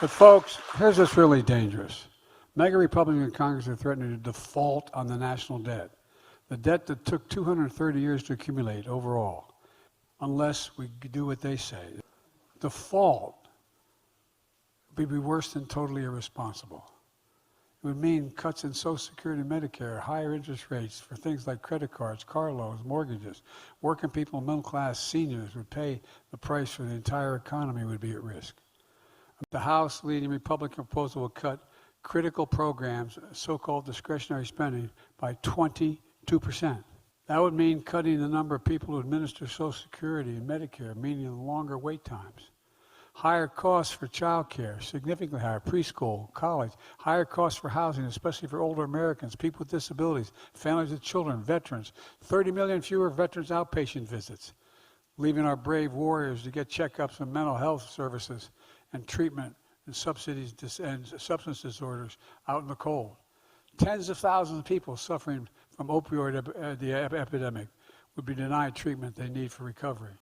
But folks, here's what's really dangerous. MAGA Republican Congress are threatening to default on the national debt. The debt that took 230 years to accumulate overall, unless we do what they say. Default would be worse than totally irresponsible. It would mean cuts in Social Security and Medicare, higher interest rates for things like credit cards, car loans, mortgages. Working people, middle class, seniors would pay the price for the entire economy would be at risk. The House leading Republican proposal will cut critical programs, so-called discretionary spending, by 22%. That would mean cutting the number of people who administer Social Security and Medicare, meaning longer wait times. Higher costs for child care, significantly higher, preschool, college, higher costs for housing, especially for older Americans, people with disabilities, families with children, veterans, 30 million fewer veterans outpatient visits, leaving our brave warriors to get checkups and mental health services and treatment and subsidies and substance disorders out in the cold. Tens of thousands of people suffering from opioid epidemic would be denied treatment they need for recovery.